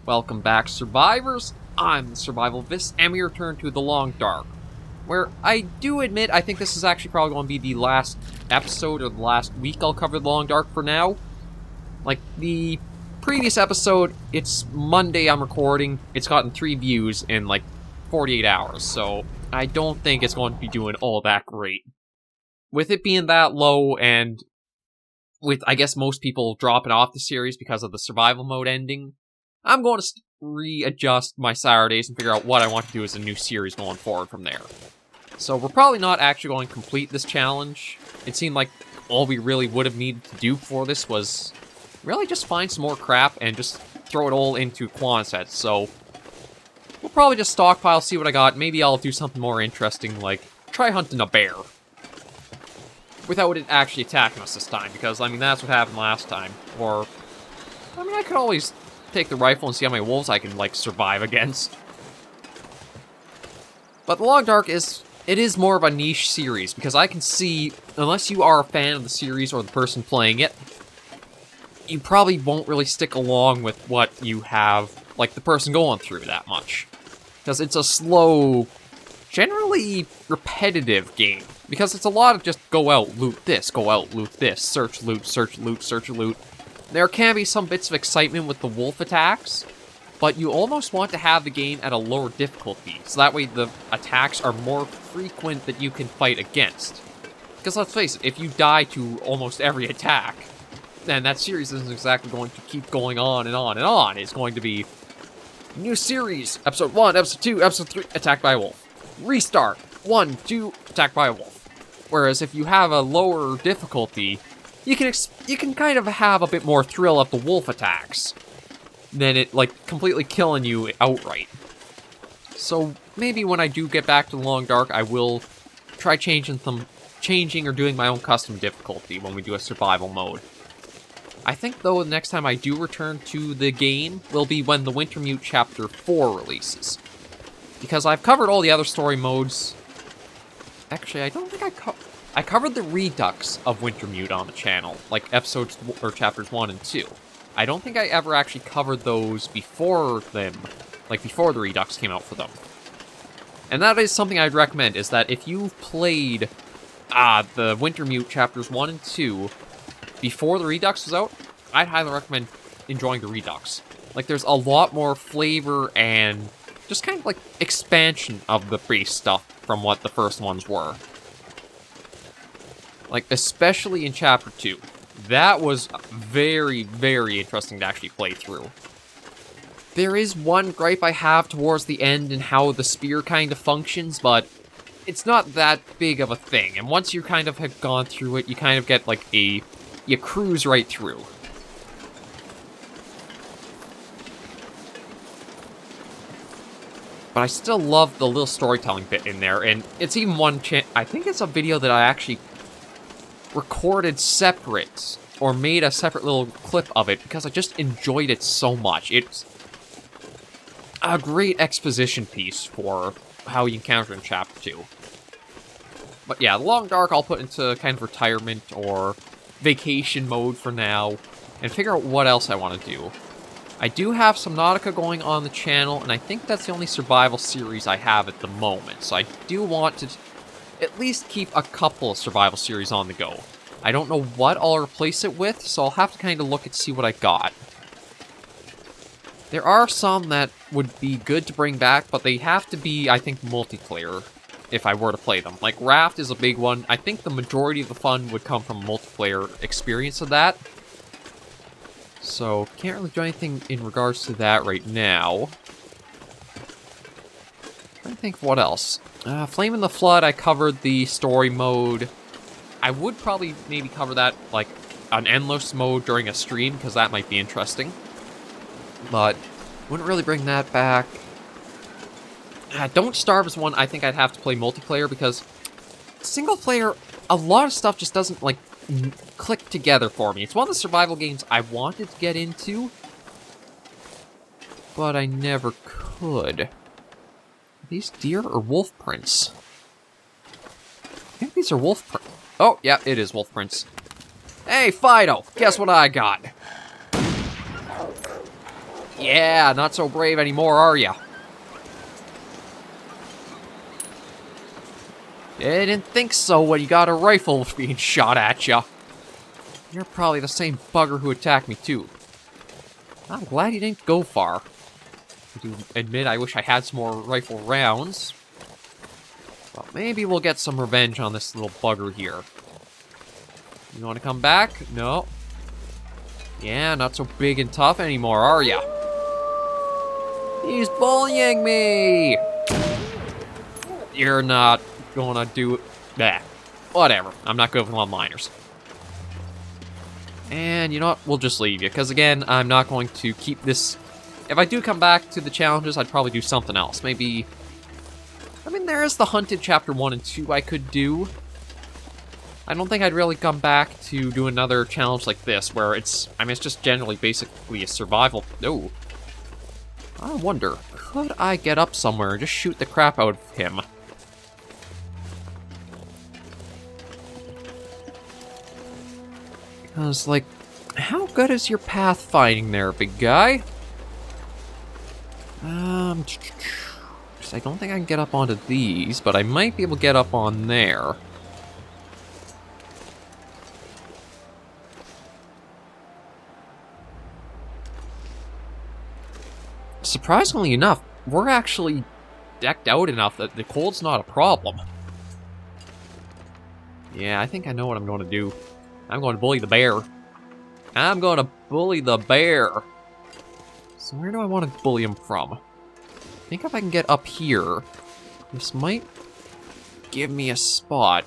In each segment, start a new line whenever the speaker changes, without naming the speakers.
Welcome back, survivors. I'm the SurvivalVis, and we return to the Long Dark, where I do admit I think this is actually probably going to be the last episode or the last week I'll cover the Long Dark for now. Like the previous episode, it's Monday I'm recording. It's gotten 3 views in like 48 hours, so I don't think it's going to be doing all that great. With it being that low, and with I guess most people dropping off the series because of the survival mode ending, I'm going to readjust my Saturdays and figure out what I want to do as a new series going forward from there. So we're probably not actually going to complete this challenge. It seemed like all we really would have needed to do for this was really just find some more crap and just throw it all into Quonsets. So we'll probably just stockpile, see what I got. Maybe I'll do something more interesting, like try hunting a bear. Without it actually attacking us this time, because, I mean, that's what happened last time. Or, I mean, I could always take the rifle and see how many wolves I can, like, survive against. But the Long Dark is more of a niche series, because I can see, unless you are a fan of the series or the person playing it, you probably won't really stick along with what you have, like, the person going through that much. Because it's a slow, generally repetitive game. Because it's a lot of just go out, loot this, go out, loot this, search, loot, search, loot, search, loot. There can be some bits of excitement with the wolf attacks, but you almost want to have the game at a lower difficulty, so that way the attacks are more frequent that you can fight against. Because let's face it, if you die to almost every attack, then that series isn't exactly going to keep going on and on and on. It's going to be new series, episode 1, episode 2, episode 3, attacked by a wolf. Restart, 1, 2, attacked by a wolf. Whereas if you have a lower difficulty, you can kind of have a bit more thrill of the wolf attacks than it, like, completely killing you outright. So maybe when I do get back to the Long Dark, I will try changing or doing my own custom difficulty when we do a survival mode. I think, though, the next time I do return to the game will be when the Wintermute Chapter 4 releases. Because I've covered all the other story modes. Actually, I don't think I covered the Redux of Wintermute on the channel, like episodes or chapters 1 and 2. I don't think I ever actually covered those before them, like before the Redux came out for them. And that is something I'd recommend, is that if you've played the Wintermute chapters 1 and 2 before the Redux was out, I'd highly recommend enjoying the Redux. Like, there's a lot more flavor and just kind of like expansion of the base stuff from what the first ones were. Like, especially in Chapter 2. That was very, very interesting to actually play through. There is one gripe I have towards the end and how the spear kind of functions, but it's not that big of a thing. And once you kind of have gone through it, you kind of get like you cruise right through. But I still love the little storytelling bit in there, and it's even one I think it's a video that I actually recorded separate, or made a separate little clip of it, because I just enjoyed it so much. It's a great exposition piece for how you encounter in Chapter 2. But yeah, the Long Dark I'll put into kind of retirement or vacation mode for now, and figure out what else I want to do. I do have some Nautica going on the channel, and I think that's the only survival series I have at the moment, so I do want to at least keep a couple of survival series on the go. I don't know what I'll replace it with, so I'll have to kind of look and see what I got. There are some that would be good to bring back, but they have to be, I think, multiplayer if I were to play them. Like, Raft is a big one. I think the majority of the fun would come from multiplayer experience of that. So, can't really do anything in regards to that right now. I think what else? Flame in the Flood, I covered the story mode. I would probably maybe cover that, like, an endless mode during a stream, because that might be interesting. But, wouldn't really bring that back. Don't Starve is one I think I'd have to play multiplayer, because single player, a lot of stuff just doesn't, like, click together for me. It's one of the survival games I wanted to get into, but I never could. Are these deer or wolf prints? I think these are wolf prints. Oh, yeah, it is wolf prints. Hey, Fido, guess what I got? Yeah, not so brave anymore, are ya? I didn't think so when you got a rifle being shot at ya. You're probably the same bugger who attacked me, too. I'm glad you didn't go far. I do admit I wish I had some more rifle rounds. Well, maybe we'll get some revenge on this little bugger here. You want to come back? No. Yeah, not so big and tough anymore, are ya? He's bullying me! You're not gonna do that. Whatever. I'm not good with one-liners. And you know what? We'll just leave you, because again, I'm not going to keep this... If I do come back to the challenges, I'd probably do something else. Maybe... I mean, there is the Hunted Chapter 1 and 2 I could do. I don't think I'd really come back to do another challenge like this, where it's... I mean, it's just generally basically a survival... Oh. I wonder, could I get up somewhere and just shoot the crap out of him? Because, like, how good is your pathfinding there, big guy? I don't think I can get up onto these, but I might be able to get up on there. Surprisingly enough, we're actually decked out enough that the cold's not a problem. Yeah, I think I know what I'm going to do. I'm going to bully the bear. I'm going to bully the bear. So where do I want to bully him from? I think if I can get up here, this might give me a spot.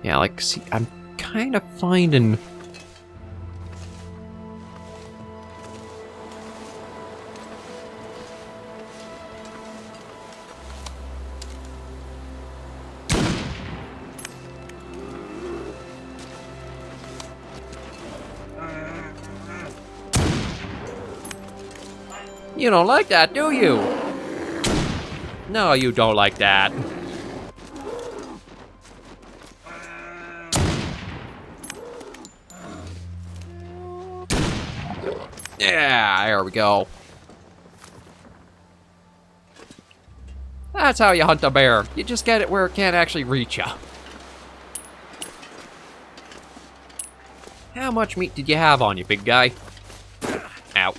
Yeah, like, see, I'm kind of finding... You don't like that, do you? No, you don't like that. Yeah, there we go. That's how you hunt a bear. You just get it where it can't actually reach you. How much meat did you have on you, big guy? Ow.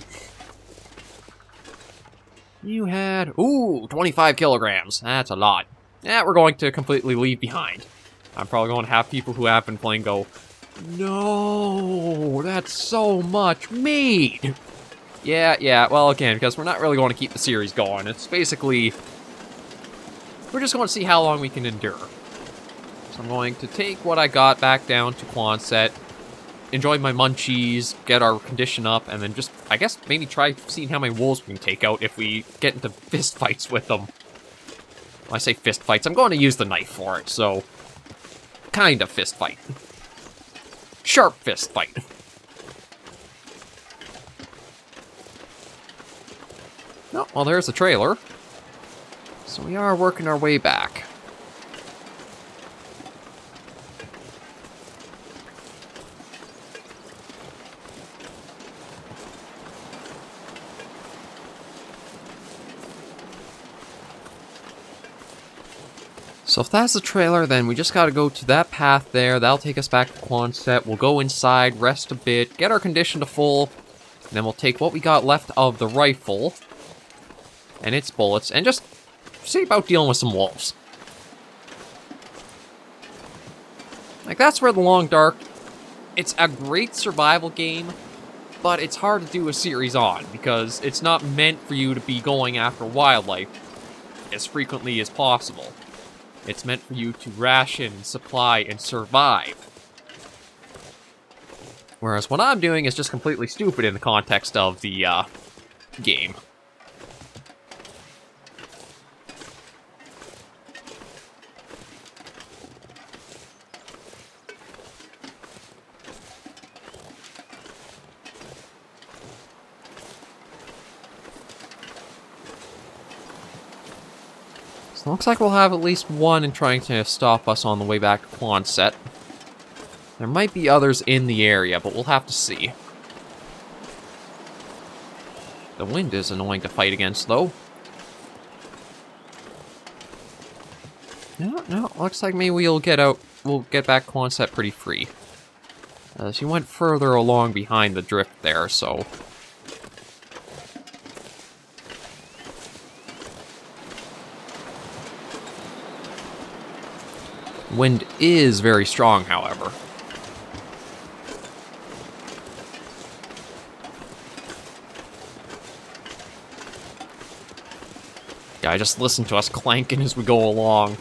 You had, ooh, 25 kilograms. That's a lot. That we're going to completely leave behind. I'm probably going to have people who have been playing go, no, that's so much meat. Yeah, well, again, because we're not really going to keep the series going. It's basically, we're just going to see how long we can endure. So I'm going to take what I got back down to Quonset, enjoy my munchies, get our condition up, and then just, I guess, maybe try seeing how many wolves we can take out if we get into fist fights with them. When I say fist fights, I'm going to use the knife for it, so... kind of fist fight. Sharp fist fight. Oh, well, there's the trailer. So we are working our way back. So if that's the trailer, then we just gotta go to that path there. That'll take us back to Quonset. We'll go inside, rest a bit, get our condition to full, and then we'll take what we got left of the rifle and its bullets, and just see about dealing with some wolves. Like, that's where The Long Dark, it's a great survival game, but it's hard to do a series on, because it's not meant for you to be going after wildlife as frequently as possible. It's meant for you to ration, supply, and survive. Whereas what I'm doing is just completely stupid in the context of the, game. So it looks like we'll have at least one in trying to stop us on the way back to Quonset. There might be others in the area, but we'll have to see. The wind is annoying to fight against, though. No, looks like maybe we'll get back Quonset pretty free. She went further along behind the drift there, so... Wind is very strong, however. Yeah, just listen to us clanking as we go along.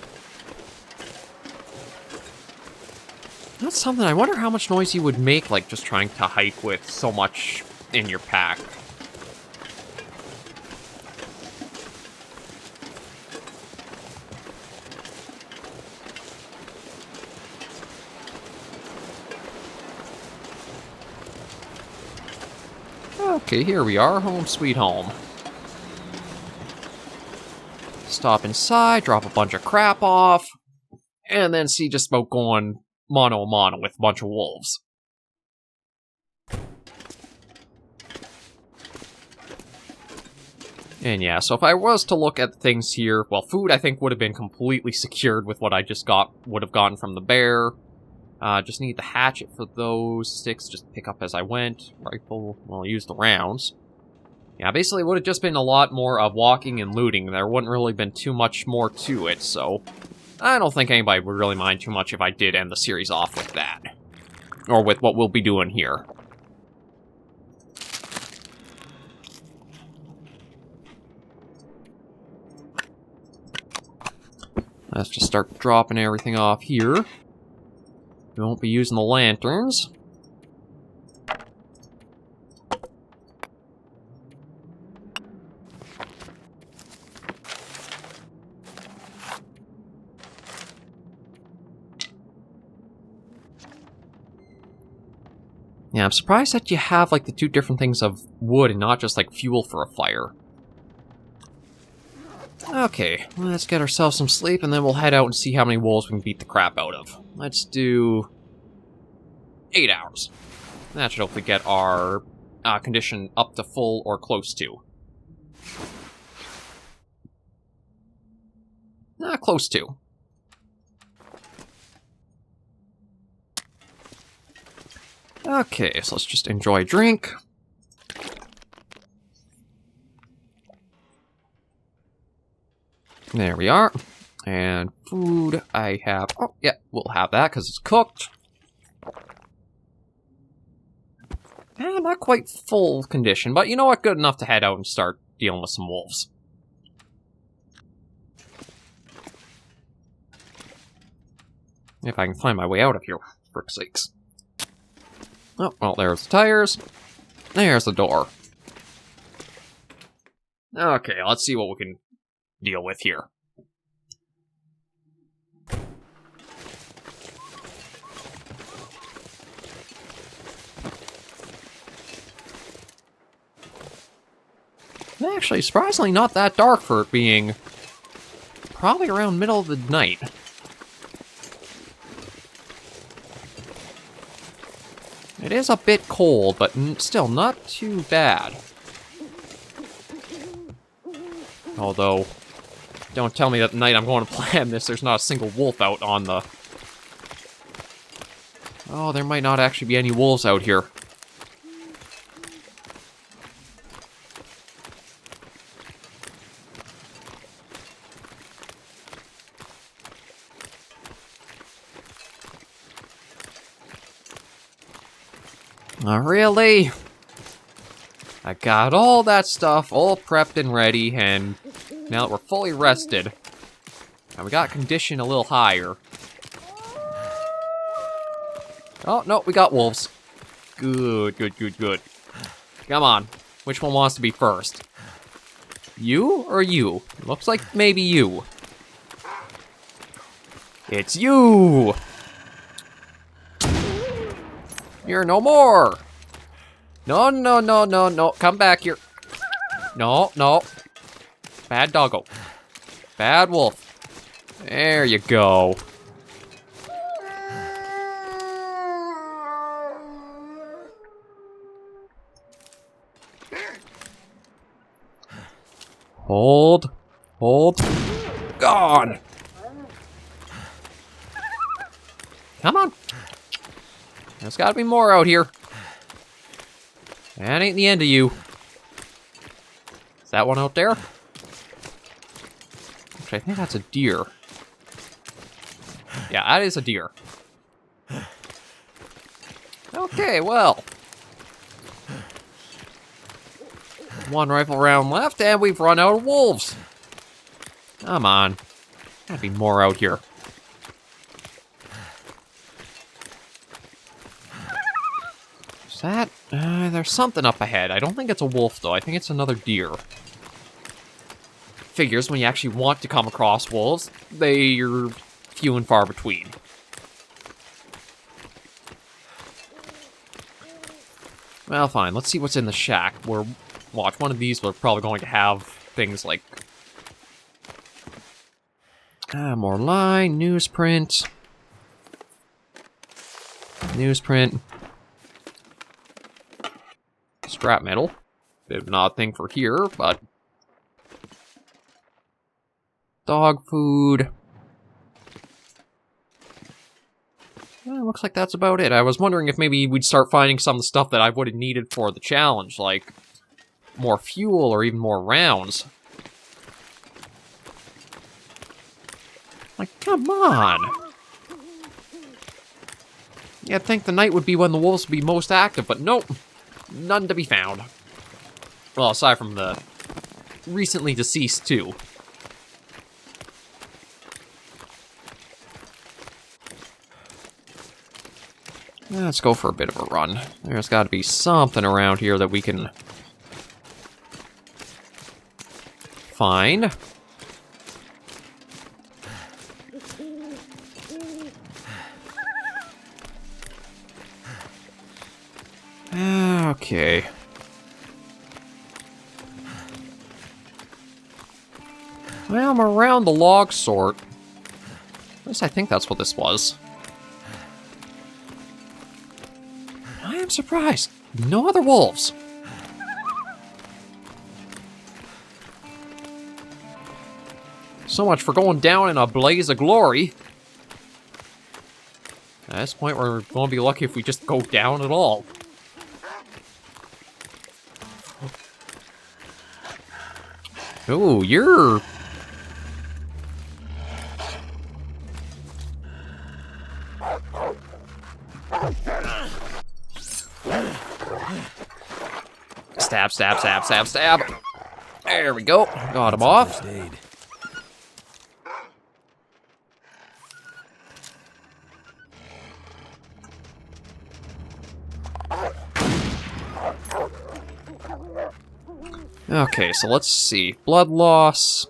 That's something, I wonder how much noise you would make, like, just trying to hike with so much in your pack. Okay, here we are, home sweet home. Stop inside, drop a bunch of crap off, and then see just about going mano-a-mano with a bunch of wolves. And yeah, so if I was to look at things here, well, food I think would have been completely secured with what I just would have gotten from the bear. Just need the hatchet for those sticks, just pick up as I went. Rifle, well, I'll use the rounds. Yeah, basically it would have just been a lot more of walking and looting. There wouldn't really been too much more to it, so... I don't think anybody would really mind too much if I did end the series off with that. Or with what we'll be doing here. Let's just start dropping everything off here. We won't be using the lanterns. Yeah, I'm surprised that you have, like, the two different things of wood and not just, like, fuel for a fire. Okay, let's get ourselves some sleep, and then we'll head out and see how many wolves we can beat the crap out of. Let's do... 8 hours. That should hopefully get our condition up to full or close to. Close to. Okay, so let's just enjoy a drink. There we are. And food, I have... Oh, yeah, we'll have that because it's cooked. And not quite full condition, but you know what? Good enough to head out and start dealing with some wolves. If I can find my way out of here, for frick's sakes. Oh, well, there's the tires. There's the door. Okay, let's see what we can deal with here. Actually, surprisingly not that dark for it being probably around middle of the night. It is a bit cold, but still not too bad. Although, don't tell me that the night I'm going to plan this, there's not a single wolf out on the... Oh, there might not actually be any wolves out here. Not really. I got all that stuff all prepped and ready, and now that we're fully rested, and we got condition a little higher. Oh, no, we got wolves. Good, good, good, good. Come on. Which one wants to be first? You or you? Looks like maybe you. It's you! You're no more! No, no, no, no, no. Come back here. No, no. Bad doggo. Bad wolf. There you go. Hold. Hold. Gone. Come on. There's gotta be more out here. That ain't the end of you. Is that one out there? Actually, I think that's a deer. Yeah, that is a deer. Okay, well. One rifle round left, and we've run out of wolves. Come on. Gotta be more out here. Is that? There's something up ahead. I don't think it's a wolf, though. I think it's another deer. Figures, when you actually want to come across wolves, they're few and far between. Well, fine. Let's see what's in the shack. Watch, one of these we're probably going to have things like... more line, newsprint. Newsprint. Scrap metal. Bit of an odd thing for here, but... Dog food. Yeah, looks like that's about it. I was wondering if maybe we'd start finding some of the stuff that I would have needed for the challenge, like more fuel or even more rounds. Like, come on! Yeah, I'd think the night would be when the wolves would be most active, but nope. None to be found. Well, aside from the recently deceased, too. Let's go for a bit of a run. There's got to be something around here that we can find. Okay. Well, I'm around the log sort. At least I think that's what this was. I am surprised. No other wolves. So much for going down in a blaze of glory. At this point, we're going to be lucky if we just go down at all. Oh, you're... Stab, stab, stab, stab, stab. There we go. Got him off. Okay, so let's see. Blood loss,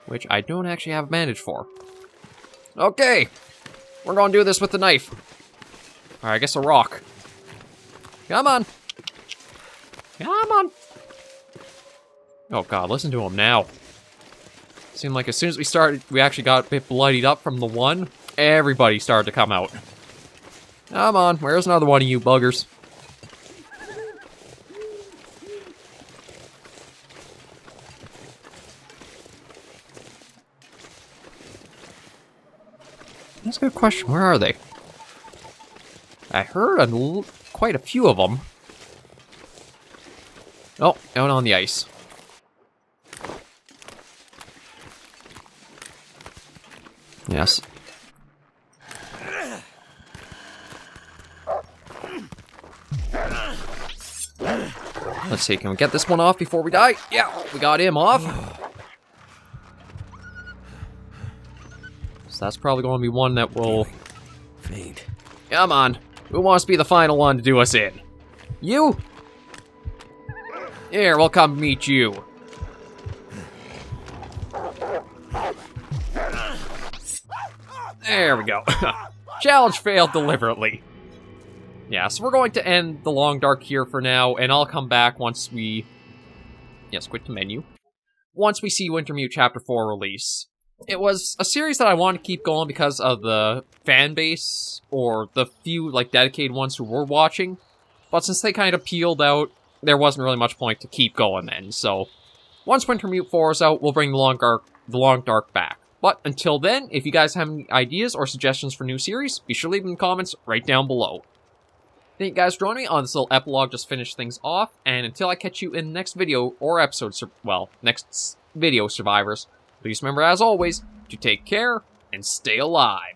which I don't actually have a bandage for. Okay, we're gonna do this with the knife. Alright, I guess a rock. Come on. Come on. Oh god, listen to him now. Seemed like as soon as we started, we actually got a bit bloodied up from the one. Everybody started to come out. Come on, where's another one of you buggers? That's a good question. Where are they? I heard quite a few of them. Oh, out on the ice. Yes. Let's see, can we get this one off before we die? Yeah, we got him off. So that's probably going to be one that will...
Fade.
Come on. Who wants to be the final one to do us in? You? Here, we'll come meet you. There we go. Challenge failed deliberately. Yeah, so we're going to end the Long Dark here for now, and I'll come back once we... Yes, quit the menu. Once we see Wintermute Chapter 4 release. it was a series that I wanted to keep going because of the fan base, or the few, like, dedicated ones who were watching. But since they kind of peeled out, there wasn't really much point to keep going then. So, once Wintermute 4 is out, we'll bring the Long Dark back. But until then, if you guys have any ideas or suggestions for new series, be sure to leave them in the comments right down below. Thank you guys for joining me on this little epilogue just to finish things off, and until I catch you in the next video or episode, well, next video, survivors, please remember, as always, to take care and stay alive.